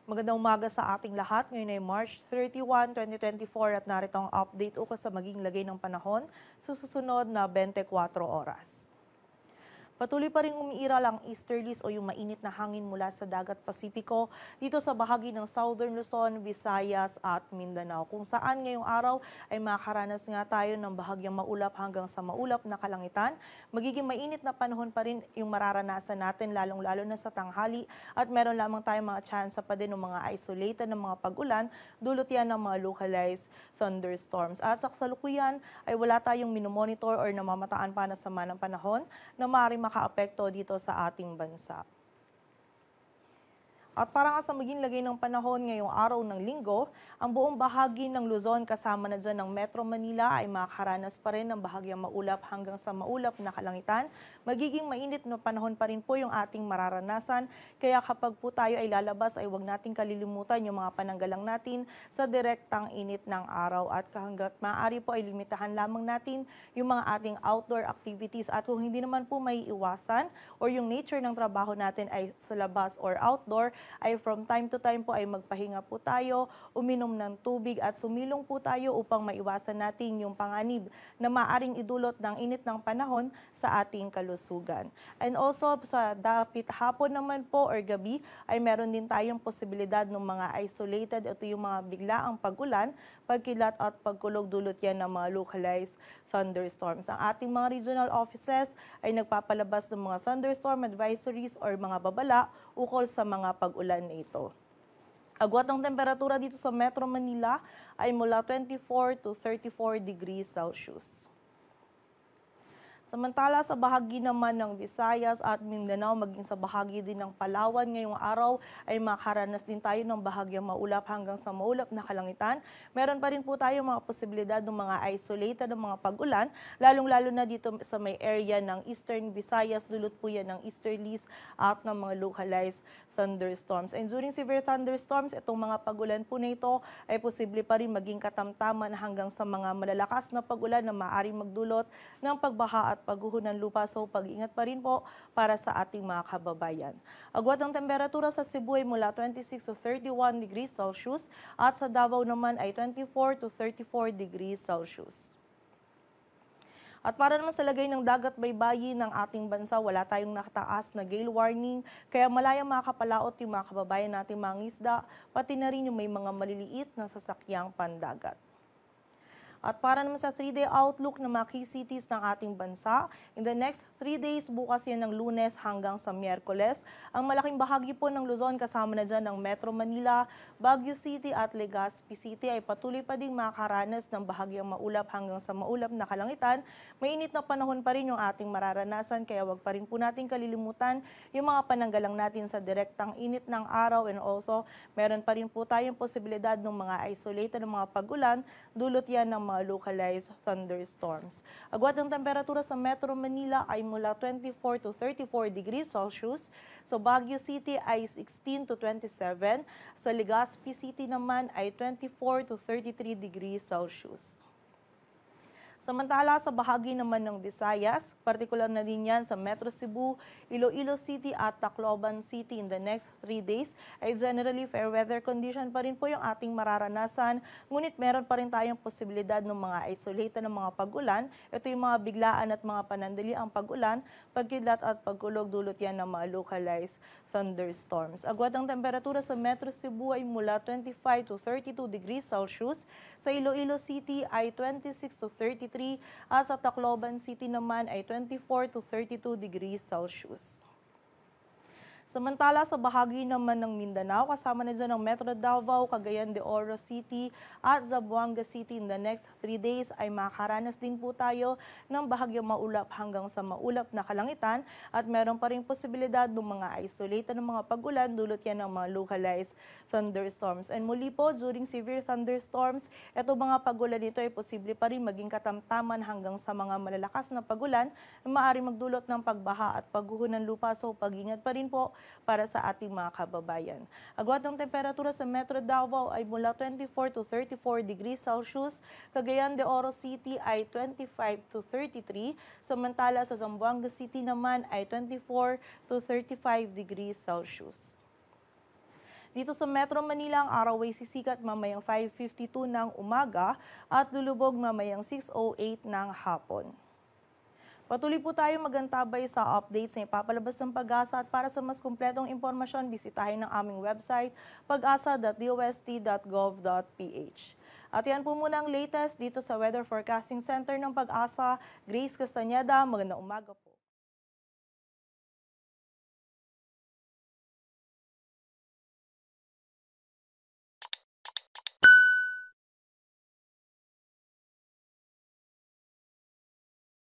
Magandang umaga sa ating lahat. Ngayon ay March 31, 2024 at narito ang update ukol sa maging lagay ng panahon sa susunod na 24 oras. Patuloy pa rin umiiral ang easterlies o yung mainit na hangin mula sa dagat Pasipiko dito sa bahagi ng Southern Luzon, Visayas at Mindanao, kung saan ngayong araw ay makakaranas nga tayo ng bahagyang maulap hanggang sa maulap na kalangitan. Magiging mainit na panahon pa rin yung mararanasan natin, lalong-lalo na sa tanghali, at meron lamang tayong mga tsansa pa din ng mga isolated na mga pag-ulan, dulot yan ng mga localized thunderstorms. At sa kasalukuyan ay wala tayong minomonitor or namamataan pa na sama ng panahon na maaaring makaapekto dito sa ating bansa. At para nga sa maging lagay ng panahon ngayong araw ng linggo, ang buong bahagi ng Luzon kasama na dyan ng Metro Manila ay makakaranas pa rin ng bahagyang maulap hanggang sa maulap na kalangitan. Magiging mainit na panahon pa rin po yung ating mararanasan, kaya kapag po tayo ay lalabas ay huwag nating kalilimutan yung mga pananggalang natin sa direktang init ng araw, at hanggat maaari po ay limitahan lamang natin yung mga ating outdoor activities, at kung hindi naman po may iwasan or yung nature ng trabaho natin ay sa labas or outdoor, ay from time to time po ay magpahinga po tayo, uminom ng tubig at sumilong po tayo upang maiwasan natin yung panganib na maaring idulot ng init ng panahon sa ating kalusugan. And also sa dapit hapon naman po or gabi ay meron din tayong posibilidad ng mga isolated, ito yung mga biglaang pag-ulan, pagkilat at pagkulog, dulot yan ng mga localized thunderstorms. Ang ating mga regional offices ay nagpapalabas ng mga thunderstorm advisories or mga babala ukol sa mga pag-ulan na ito. Agwat ng temperatura dito sa Metro Manila ay mula 24 to 34 degrees Celsius. Samantala sa bahagi naman ng Visayas at Mindanao, maging sa bahagi din ng Palawan ngayong araw ay makaranas din tayo ng bahagyang maulap hanggang sa maulap na kalangitan. Meron pa rin po tayo mga posibilidad ng mga isolated ng mga pag-ulan, lalong-lalo na dito sa may area ng Eastern Visayas, dulot po yan ng easterlies at ng mga localized thunderstorms. And during severe thunderstorms, itong mga pag-ulan po na ito ay posible pa rin maging katamtaman hanggang sa mga malalakas na pag-ulan na maaaring magdulot ng pagbaha at pagguho ng lupa. So pag-ingat pa rin po para sa ating mga kababayan. Agwat ng temperatura sa Cebu ay mula 26 to 31 degrees Celsius at sa Davao naman ay 24 to 34 degrees Celsius. At para naman sa lagay ng dagat baybayin ng ating bansa, wala tayong nakataas na gale warning, kaya malayang makakapalaot yung mga kababayan nating mga isda, pati na rin yung may mga maliliit na sasakyang pandagat. At para naman sa 3-day outlook ng mga key cities ng ating bansa, in the next 3 days, bukas yan ng Lunes hanggang sa Miyerkules, ang malaking bahagi po ng Luzon kasama na dyan ng Metro Manila, Baguio City at Legazpi City ay patuloy pa ding makakaranas ng bahagyang maulap hanggang sa maulap na kalangitan. Mainit na panahon pa rin yung ating mararanasan, kaya wag pa rin po natin kalilimutan yung mga pananggalang natin sa direktang init ng araw, and also meron pa rin po tayong posibilidad ng mga isolated ng mga pag-ulan, dulot yan ng mga localized thunderstorms. Agwat ng temperatura sa Metro Manila ay mula 24 to 34 degrees Celsius. Sa Baguio City ay 16 to 27. Sa Legazpi City naman ay 24 to 33 degrees Celsius. Samantala sa bahagi naman ng Visayas, partikular na din yan sa Metro Cebu, Iloilo City at Tacloban City in the next 3 days ay generally fair weather condition pa rin po yung ating mararanasan, ngunit meron pa rin tayong posibilidad ng mga isolated ng mga pag-ulan. Ito yung mga biglaan at mga panandali ang pag-ulan, pagkidlat at pagkulog, dulot yan ng mga localized thunderstorms. Agwat ang temperatura sa Metro Cebu ay mula 25 to 32 degrees Celsius, sa Iloilo City ay 26 to 33, at sa Tacloban City naman ay 24 to 32 degrees Celsius. Samantala sa bahagi naman ng Mindanao, kasama na dyan ng Metro Davao, Cagayan de Oro City at Zamboanga City in the next 3 days ay makakaranas din po tayo ng bahagyang maulap hanggang sa maulap na kalangitan, at meron pa rin posibilidad ng mga isolated ng mga pag-ulan, dulot yan ng mga localized thunderstorms. And muli po, during severe thunderstorms, ito mga pag-ulan dito ay posible pa rin maging katamtaman hanggang sa mga malalakas na pag-ulan na maaaring magdulot ng pagbaha at pagguho ng lupa. So pag-ingat pa rin po para sa ating mga kababayan. Agwat ng temperatura sa Metro Davao ay mula 24 to 34 degrees Celsius, Cagayan de Oro City ay 25 to 33, samantala sa Zamboanga City naman ay 24 to 35 degrees Celsius. Dito sa Metro Manila, ang araw ay sisikat mamayang 5:52 ng umaga at lulubog mamayang 6:08 ng hapon. Patuloy po tayo magantabay sa updates na ipapalabas ng Pag-asa at para sa mas kumpletong impormasyon, bisitahin ang aming website pag-asa.dost.gov.ph. At yan po muna ang latest dito sa Weather Forecasting Center ng Pag-asa. Grace Castañeda, magandang umaga po.